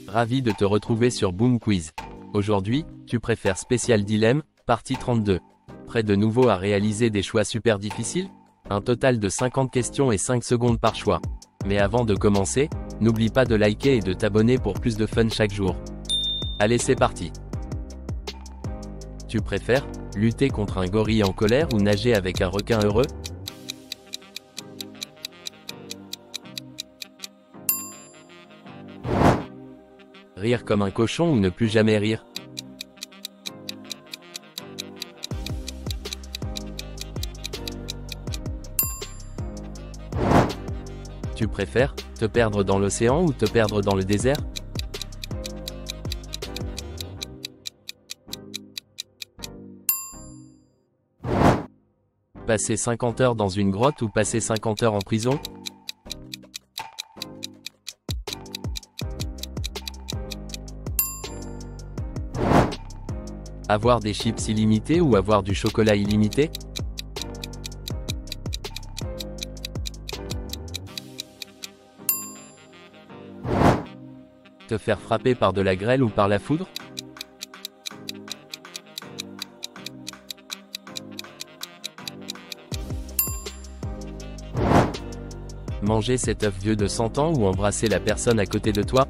Ravi de te retrouver sur Boom Quiz. Aujourd'hui, tu préfères Spécial Dilemme, partie 32. Prêt de nouveau à réaliser des choix super difficiles? Un total de 50 questions et 5 secondes par choix. Mais avant de commencer, n'oublie pas de liker et de t'abonner pour plus de fun chaque jour. Allez, c'est parti. Tu préfères lutter contre un gorille en colère ou nager avec un requin heureux? Rire comme un cochon ou ne plus jamais rire? Tu préfères te perdre dans l'océan ou te perdre dans le désert? Passer 50 heures dans une grotte ou passer 50 heures en prison? Avoir des chips illimités ou avoir du chocolat illimité? Te faire frapper par de la grêle ou par la foudre? Manger cet œuf vieux de 100 ans ou embrasser la personne à côté de toi?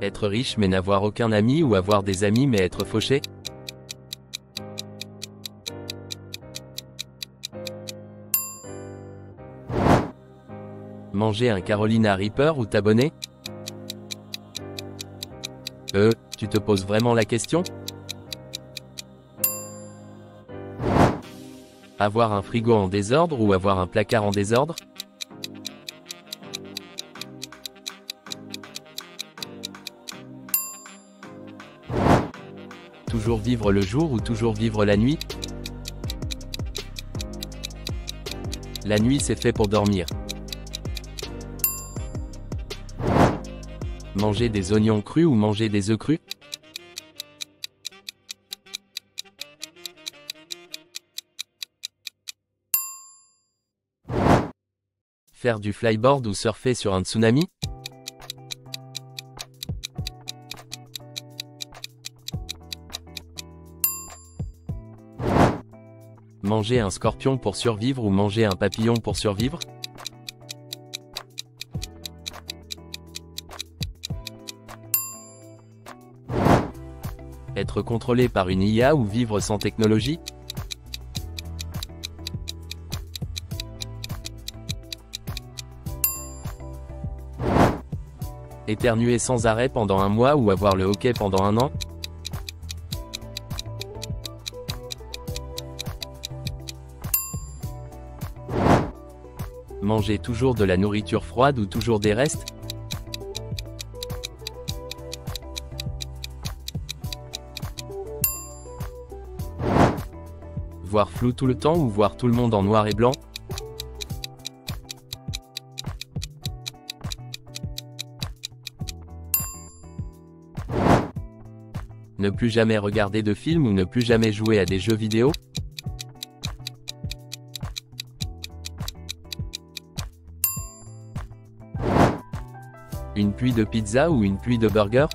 Être riche mais n'avoir aucun ami ou avoir des amis mais être fauché? Manger un Carolina Reaper ou t'abonner? Tu te poses vraiment la question? Avoir un frigo en désordre ou avoir un placard en désordre? Toujours vivre le jour ou toujours vivre la nuit? La nuit c'est fait pour dormir. Manger des oignons crus ou manger des œufs crus? Faire du flyboard ou surfer sur un tsunami? Manger un scorpion pour survivre ou manger un papillon pour survivre? Être contrôlé par une IA ou vivre sans technologie? Éternuer sans arrêt pendant un mois ou avoir le hoquet pendant un an? Manger toujours de la nourriture froide ou toujours des restes? Voir flou tout le temps ou voir tout le monde en noir et blanc? Ne plus jamais regarder de films ou ne plus jamais jouer à des jeux vidéo? Une pluie de pizza ou une pluie de burger?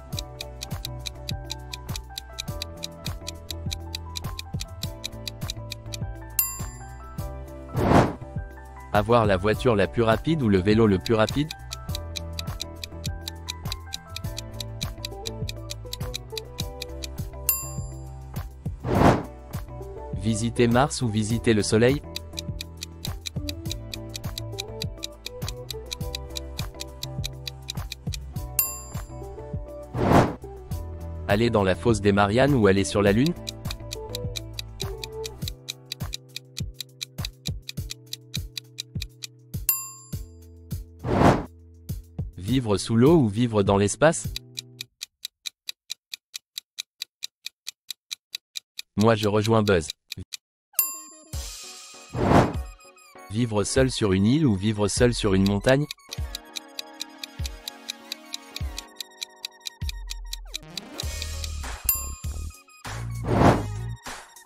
Avoir la voiture la plus rapide ou le vélo le plus rapide? Visiter Mars ou visiter le Soleil? Aller dans la fosse des Mariannes ou aller sur la Lune? Vivre sous l'eau ou vivre dans l'espace? Moi je rejoins Buzz. Vivre seul sur une île ou vivre seul sur une montagne?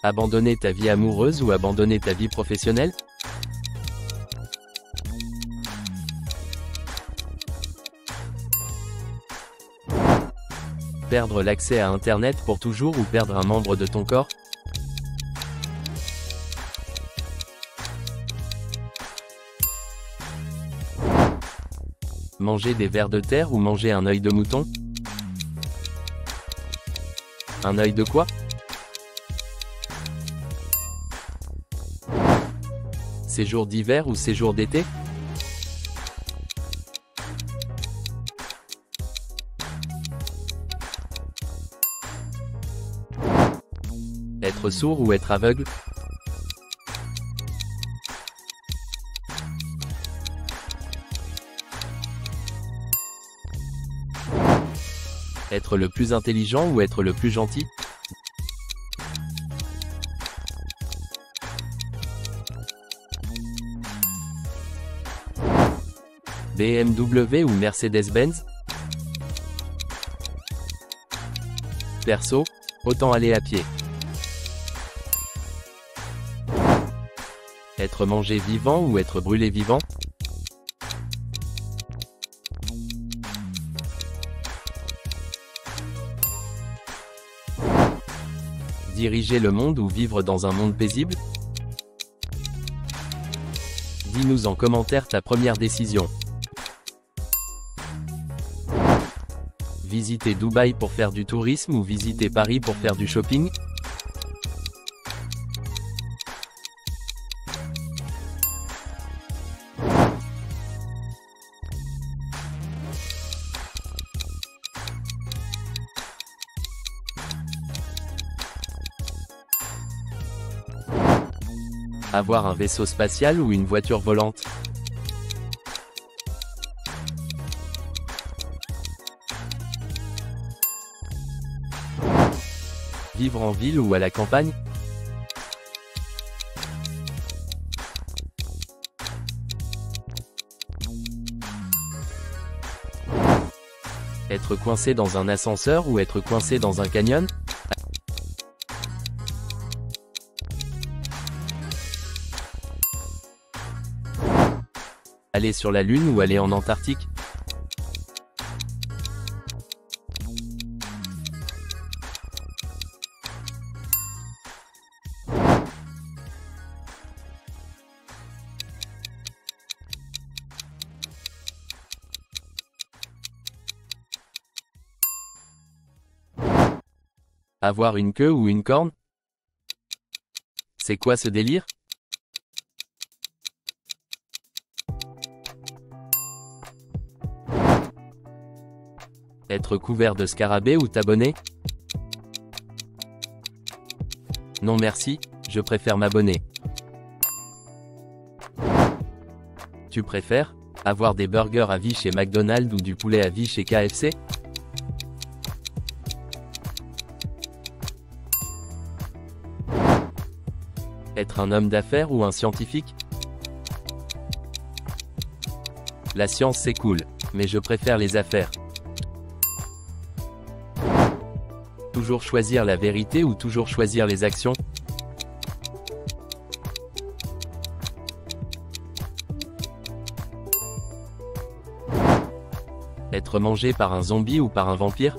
Abandonner ta vie amoureuse ou abandonner ta vie professionnelle? Perdre l'accès à Internet pour toujours ou perdre un membre de ton corps? Manger des vers de terre ou manger un œil de mouton? Un œil de quoi? Séjour d'hiver ou séjour d'été? Être sourd ou être aveugle? Être le plus intelligent ou être le plus gentil? BMW ou Mercedes-Benz? Perso, autant aller à pied. Être mangé vivant ou être brûlé vivant? Diriger le monde ou vivre dans un monde paisible? Dis-nous en commentaire ta première décision. Visiter Dubaï pour faire du tourisme ou visiter Paris pour faire du shopping? Avoir un vaisseau spatial ou une voiture volante? Vivre en ville ou à la campagne? Être coincé dans un ascenseur ou être coincé dans un canyon? Aller sur la Lune ou aller en Antarctique? Avoir une queue ou une corne? C'est quoi ce délire? Être couvert de scarabées ou t'abonner? Non merci, je préfère m'abonner. Tu préfères avoir des burgers à vie chez McDonald's ou du poulet à vie chez KFC? Être un homme d'affaires ou un scientifique? La science c'est cool, mais je préfère les affaires. Toujours choisir la vérité ou toujours choisir les actions? Être mangé par un zombie ou par un vampire?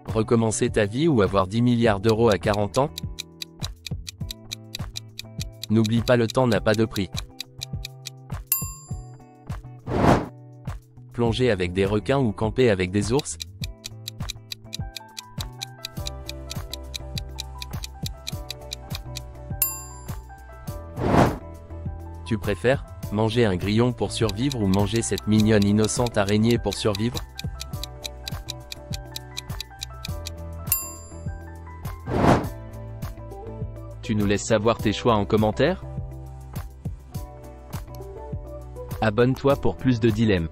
Recommencer ta vie ou avoir 10 milliards d'euros à 40 ans? N'oublie pas, le temps n'a pas de prix. Plonger avec des requins ou camper avec des ours? Tu préfères manger un grillon pour survivre ou manger cette mignonne innocente araignée pour survivre? Tu nous laisses savoir tes choix en commentaire? Abonne-toi pour plus de dilemmes.